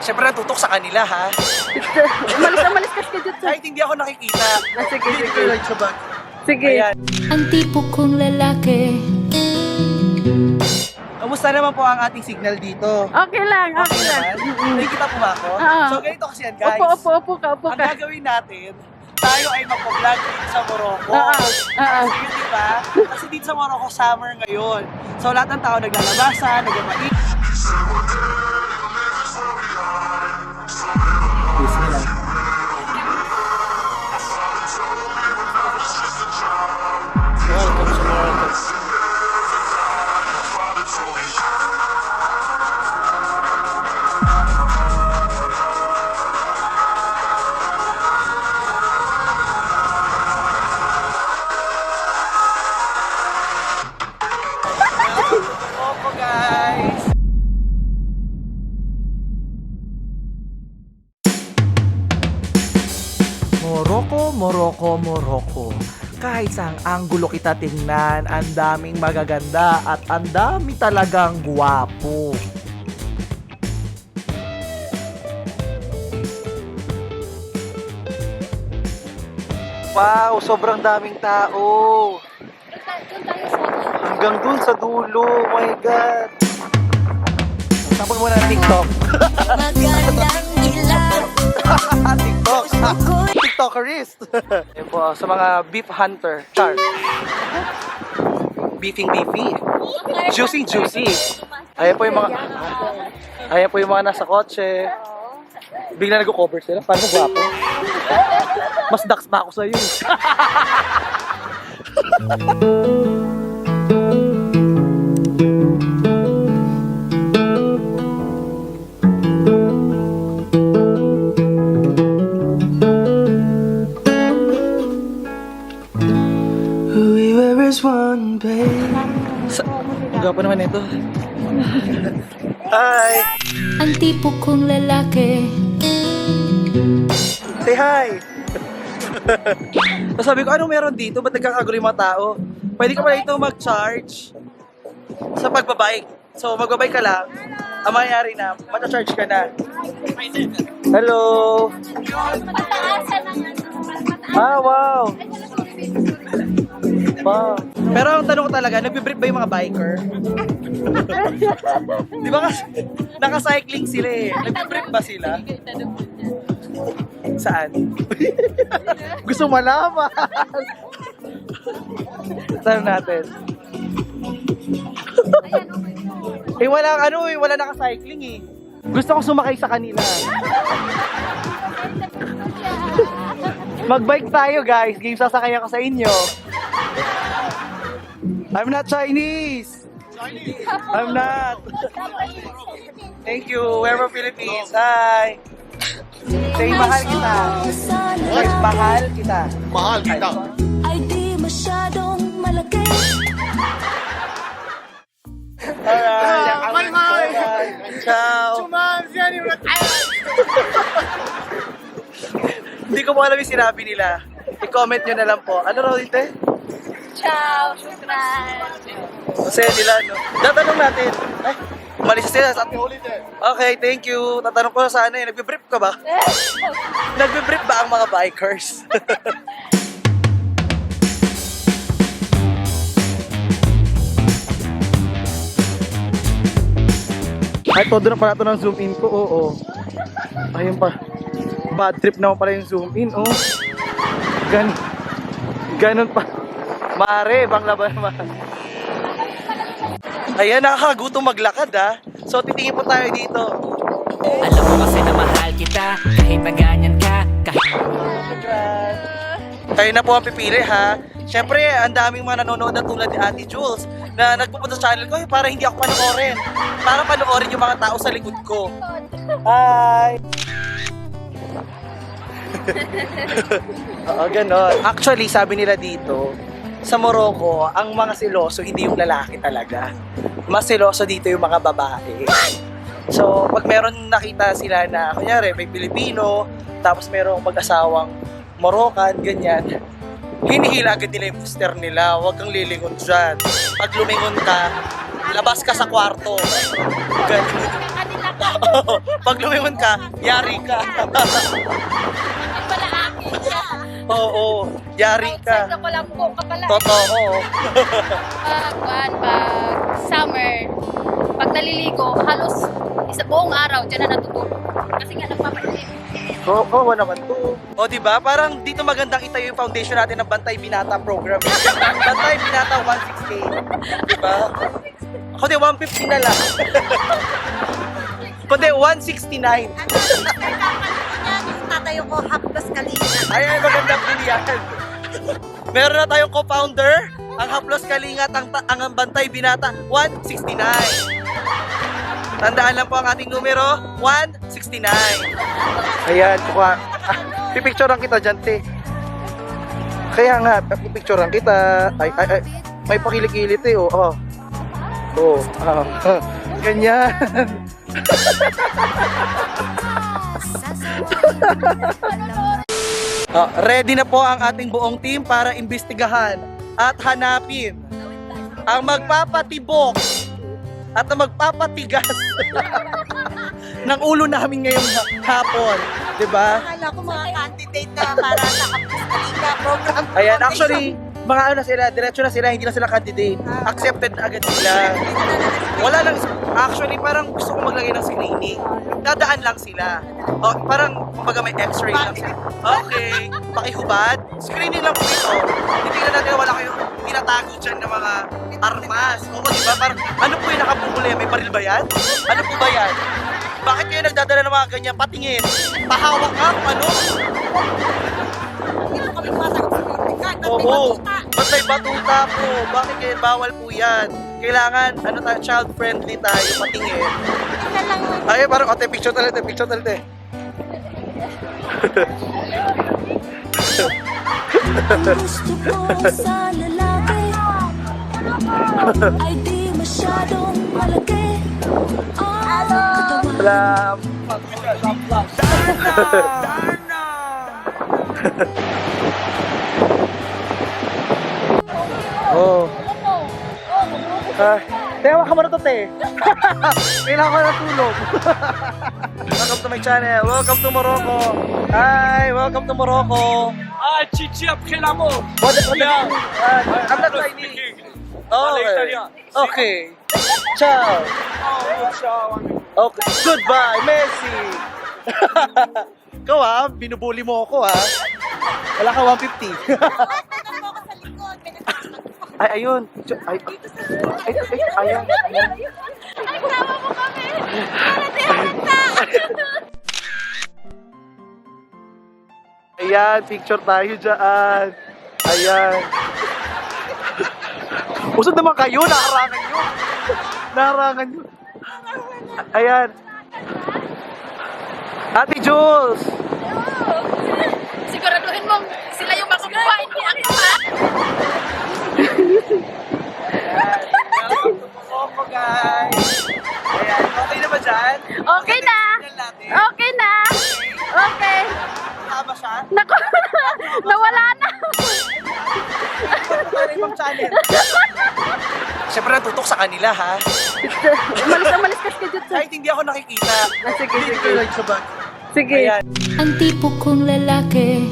Siyempre natutok sa kanila, ha? Umalis ka dito. Kahit hindi ako nakikita. Sige, Hindi sige. ko like sa bag. Sige. Ayan. Ang tipo kong lalaki. Kamusta naman po ang ating signal dito? Okay lang, okay lang. naman? Nakikita po ba ako? Oo. So ganito kasi yan, guys. Upo Ang ka. gagawin natin, tayo ay magpa-vlog dito sa Morocco. Oo. Kasi yun, di ba? Kasi dito sa Morocco, summer ngayon. So lahat ng tao naglalabasan, nagmamait. Bismillah. Welcome sa Morocco. Opo, guys. Morocco. Kahit saang anggulo kita tingnan, ang daming magaganda at ang dami talagang gwapo. Wow, sobrang daming tao. Hanggang dun sa dulo. Oh my God. Sampon muna ng TikTok. Magandang ilaw. TikTok. TikTokerist. Ayan po, sa mga beef hunter. Char. Beefy. Juicy. Ayan po yung mga nasa kotse. Bigla nag-cover sila. Paano gwapo? Mas dax pa ako sa'yo. We were as one, babe. Gwapo naman ito. Hi! Ang tipo kong lalaki. Say hi! So sabi ko, anong meron dito? Ba't nagkakagulo yung mga tao? Pwede ka pala ito mag-charge sa pagbabike. So magbabike ka lang, ang mangyayari na, mata-charge ka na. Hello! Ah, wow! Wow. Pero ang tanong ko talaga, nagbe-brief ba yung mga biker? Di ba kasi, naka-cycling sila eh. Nagbe-brief ba sila? Saan? Gusto malaman. Tanong natin. Wala naka-cycling eh. Gusto kong sumakay sa kanila. Mag-bike tayo guys. Game sasakay ako sa inyo. I'm not Chinese. I'm not. Thank you. We're from Philippines. Hi. Say mahal kita. Guys, mahal kita. Mahal kita. Ay di masyadong malaki. Alright. Bye-bye. Ciao. Hindi ko po alam yung sinabi nila. I-comment nyo na lang po. Ano raw dito eh? Ciao, shukran. Masaya nila, no? Tatanong natin. Ay, umalis sila sa ating Okay, thank you. Tatanong ko na sana eh. Nagbe-brief ka ba? Nagbe-brief ba ang mga bikers? Ay, todo na pala ito ng zoom in ko. Oo. Ayun pa. Bad trip naman pala yung zoom in. Oh. Ganon pa. Mare, bang laban naman. Ayan, nakakagutom maglakad ha. So titingin po tayo dito. Alam mo kasi na mahal kita, kahit na ganyan ka, Kayo na po ang pipili ha. Siyempre, ang daming mga nanonood na tulad ni Ate Jules na nagpupunta sa channel ko para hindi ako panoorin. Para panoorin yung mga tao sa likod ko. Hi! Oo, ganon. Actually, sabi nila dito, sa Morocco, ang mga siloso hindi yung lalaki talaga. Mas siloso dito yung mga babae. So, pag meron nakita sila na, kunyari, may Pilipino, tapos merong mag-asawang Moroccan, ganyan, hinihila agad nila yung booster nila. Huwag kang lilingon dyan. Pag lumingon ka, labas ka sa kwarto. Ganyan. Pag lumingon ka, yari ka. Pala akin siya. Oo, yari Outside ka. na pala po ka pala. Totoo. Pag summer, pag naliligo, halos buong araw dyan na natutulog. Kasi nga nagpapainit. Oo naman to. O diba, parang dito magandang itayo yung foundation natin ng Bantay Binata program. Bantay Binata 160. Diba? Kundi 150 na lang. Kundi 169. Tatayo ko haplas kalina. Ay, magandang pilihan. Meron na tayong co-founder, ang Haplos Kalingat, ang Bantay Binata 169. Tandaan lang po ang ating numero, 169. Ayan, kuha. Pipicturean kita dyan, te. Kaya nga, pipicturean kita. Ay, may pakilik-kilit eh, oh. Ganyan. Ready na po ang ating buong team para imbestigahan at hanapin ang magpapatibok at ang magpapatigas ng ulo namin ngayong hapon. Diba? Akala ko mga candidate na para sa haplas kalina program. Ayan, actually, mga ano na sila, diretso na sila, hindi na sila candidate. Accepted na agad sila. Wala lang, actually, parang gusto ko maglagay ng screening. Dadaan lang sila. O, parang, kumbaga may x-ray lang sila. Okay, pakihubad. Screening lang po ito. Hindi na natin wala kayong tinatago dyan ng mga armas. Oo, diba? Parang, ano po yung nakapupuli? May baril ba yan? Ano po ba yan? Bakit kayo nagdadala ng mga ganyan? Patingin. Pahawak ka kung ano? Dito kami masagot sa politika. Oo, ba't may batuta po? Bakit kayo bawal po yan? Kailangan, ano tayo, child-friendly tayo, patingin. Ay, parang, ate, picture talit, picture talit eh. Gusto ko sa lalaki ay di masyadong malaki. Katawan Salam. Oh. Tewa ka mo na to, te. Kailangan ko na tulog. Welcome to my channel. Welcome to Morocco. Hi, welcome to Morocco. Ah, Chichi après l'amour. Yeah. I'm not Chinese. Oh, okay. Ciao. Okay. Goodbye, Messi. Ikaw ha, binubuli mo ako ha. Wala ka 150. Ay, ayun. Ay, ayan. Ay, kasama mo kami. Para di handa. Ayan, picture tayo dyan. Ayan. Usod naman kayo, nakarangan nyo. Nakarangan nyo. Ayan. Ate Jules. Siguraduhin mo sila yung makukuha, hindi ako ha. Welcome to Morocco, guys. Ayan, okay na ba dyan? Okay na. Tingnan natin. Okay na. Okay. Tama siya? Naku, nawala na. Para ibang channel. Siyempre natutok sa kanila, ha? Umalis ka dyan. Kahit hindi ako nakikita. Sige, Hindi ko like sa bag. Sige. Ayan. ang tipo kong lalaki.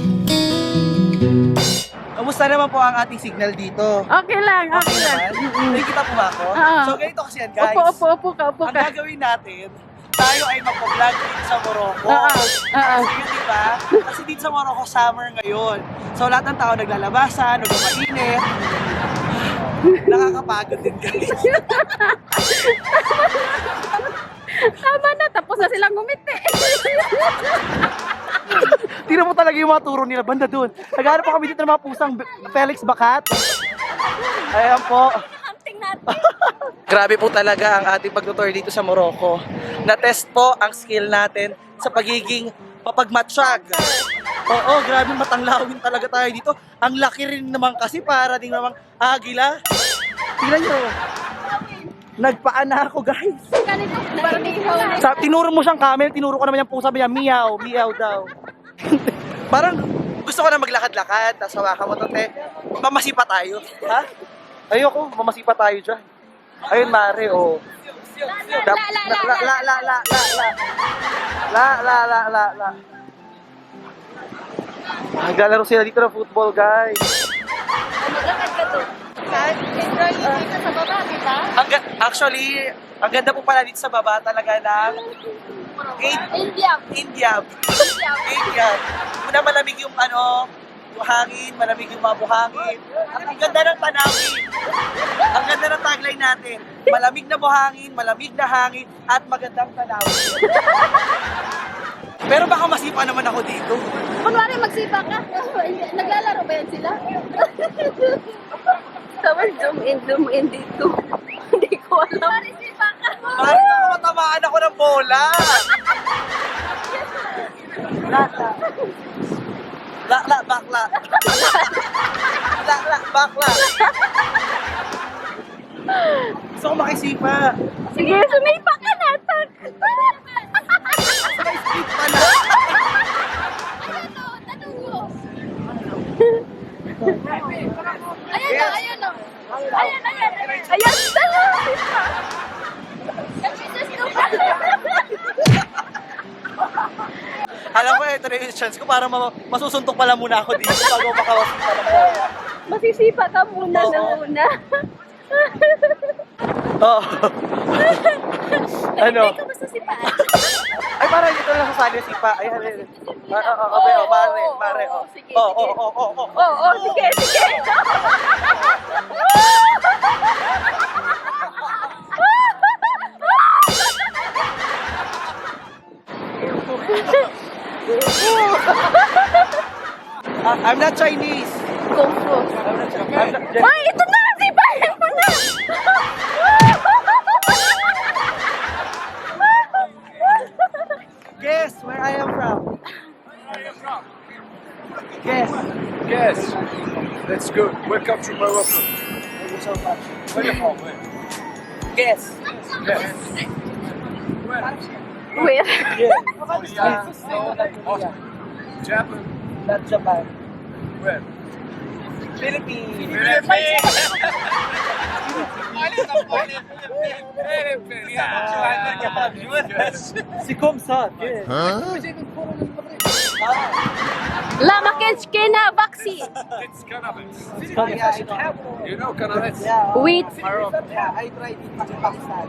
Kamusta naman po ang ating signal dito? Okay lang, okay lang. naman? Nakikita po ba ako? Oo. So ganito kasi yan, guys. Upo Ang ka. gagawin natin, tayo ay mag-vlog dito sa Morocco. Oo. Kasi yun, di ba? Kasi dito sa Morocco, summer ngayon. So lahat ng tao naglalabasan, nagmamainit. Nakakapagod din, guys. Tama na, tapos na silang ngumiti. Tira mo talaga yung mga turo nila, banda doon. Naghanap po kami dito ng mga pusang Felix Bacat. Ayan po. Hunting natin. Grabe po talaga ang ating pagtutour dito sa Morocco. Na-test po ang skill natin sa pagiging papagmatsyag. Oo, grabe matanglawin talaga tayo dito. Ang laki rin naman kasi para ding namang agila. Tingnan nyo. Nagpaan na ako, guys. Ganito, parang ihaw na. Tinuro mo siyang camel, tinuro ko naman yung pusa niya, meow, meow daw. Parang gusto ko na maglakad-lakad, tapos hawakan mo to, te. Mamasipa tayo. Ha? Ayoko, mamasipa tayo dyan. Ayun, Mare, oh. La. Naglalaro sila dito ng football, guys. Maglakad ka to. Enjoy dito sa baba, di ba? Actually, ang ganda po pala dito sa baba talaga ng India. India. Muna malamig yung hangin, malamig yung mga buhangin. At ang ganda ng tanawin. Ang ganda ng tagline natin. Malamig na buhangin, malamig na hangin, at magandang tanawin. Pero baka masipa naman ako dito. Kunwari magsipa ka. Naglalaro ba yan sila? Tawag zoom in dito. Hindi ko alam. Kunwari sipa ka. Parang baka matamaan ako ng bola. Bakla. Bakla. Gusto ko makisipa. Sige, sumipa ka na. Skip pala. Tanong mo. Ayan o. Ayan. Alam ko, ito na yung chance ko para masusuntok pala muna ako dito bago makawasipa ng bola. Masisipa ka muna Oo. ng una. Oo. Ano? Hindi ka masasipaan. Ay, parang dito lang sa sali sipa. Ay, mare. Sige. Oo. Sige. I'm not Chinese. Kung fu. I'm not Ay, ito na! Sipahin mo na! Guess where I am from. Guess. Yes. That's good. Welcome to Morocco. Thank you so much. Where you from? Where? Guess. Yes. Where? Japan. Not Japan. Where? Philippines. Yes. Si Komsa. Yes. La Makechke na Baxi. It's cannabis. Yeah, You know cannabis? yeah. Wheat. Yeah, I tried it in Pakistan.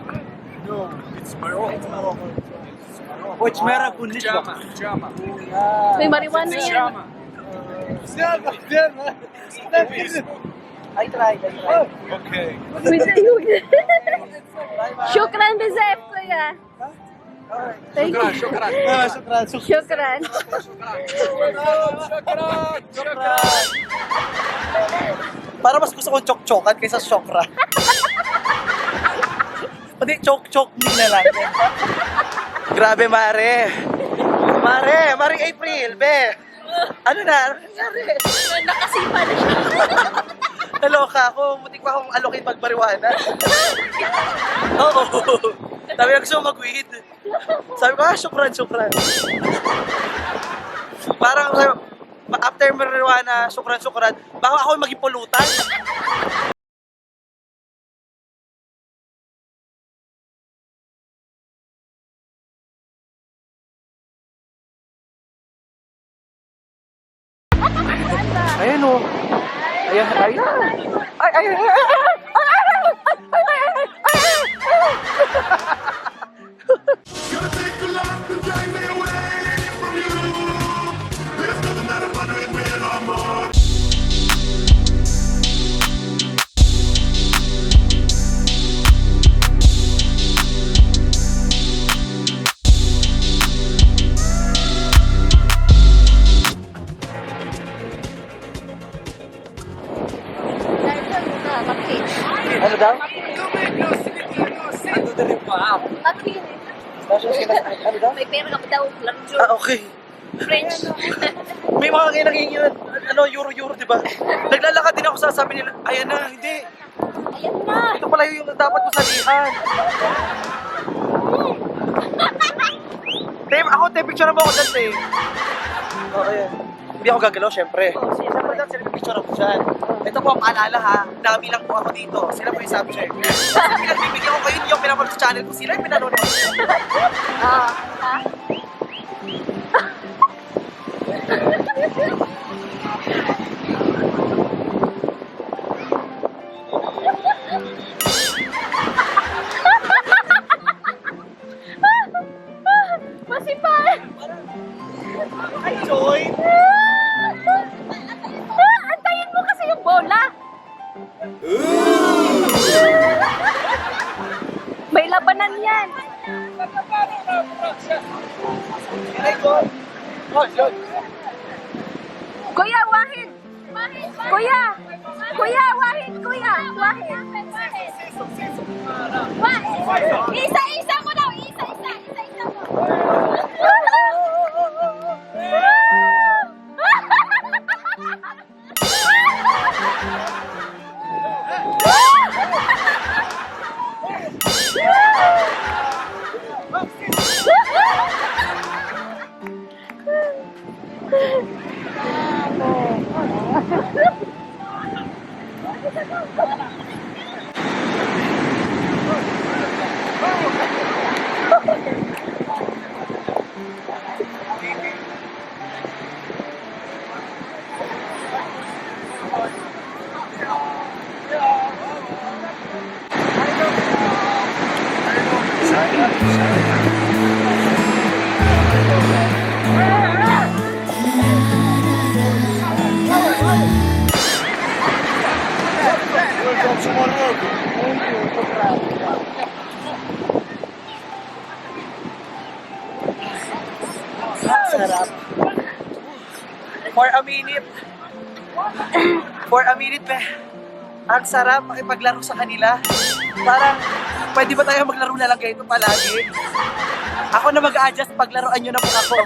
No, it's Morocco. It's Morocco. Which Morocco? Jama. May marijuana yan. Jama. I tried. Okay. Shukran Bizef, kuya. Thank you. Shukran. Shukran. Para mas gusto kong chok-chokan kaysa shokra. Pati chok-chok na lang. Grabe, Mare. Mare April, be. Ano na? Nakasipa na siya. Naloka ako. Mutik pa akong alokin magmariwana. Oo. Sabi na gusto ko mag-weed. Sabi ko, syukran. Parang after marijuana, syukran. Baka ako maging pulutan. Ayan o. Ayan. Ay. Ano daw? Ano daw? May pera ka daw. Lanjo. Okay. French. May mga kinakingin yun. Euro, di ba? Naglalakad din ako, sasabi nila, ayan na, hindi. Ayan na. Ito pala yung dapat ko salihan. Te, picture mo ako dyan, te. Oh, ayan. Hindi ako gagalaw, syempre. Siyempre daw, sila picture ako dyan. Ito po ang paalala ha, dami lang po ako dito. Sila po yung subject. Kasi pinagbibigyan ko kayo yung pinapanood sa channel ko, sila yung pinanood ko. Ha? Masipal! Ay, Joy! Antayin mo kasi yung bola! May labanan yan! Ay, Joy! Oh, Joy! Kuya, Wahid! Kuya! Kuya, Wahid! Kuya! Wahid! Isa-isa mo daw! Isa-isa! Isa-isa mo! Welcome to Morocco. Sarap. For a minute. For a minute, pe. Ang sarap makipaglaro sa kanila. Parang, pwede ba tayo maglaro na lang ganito palagi? Ako na mag-a-adjust, paglaruan nyo na po ako.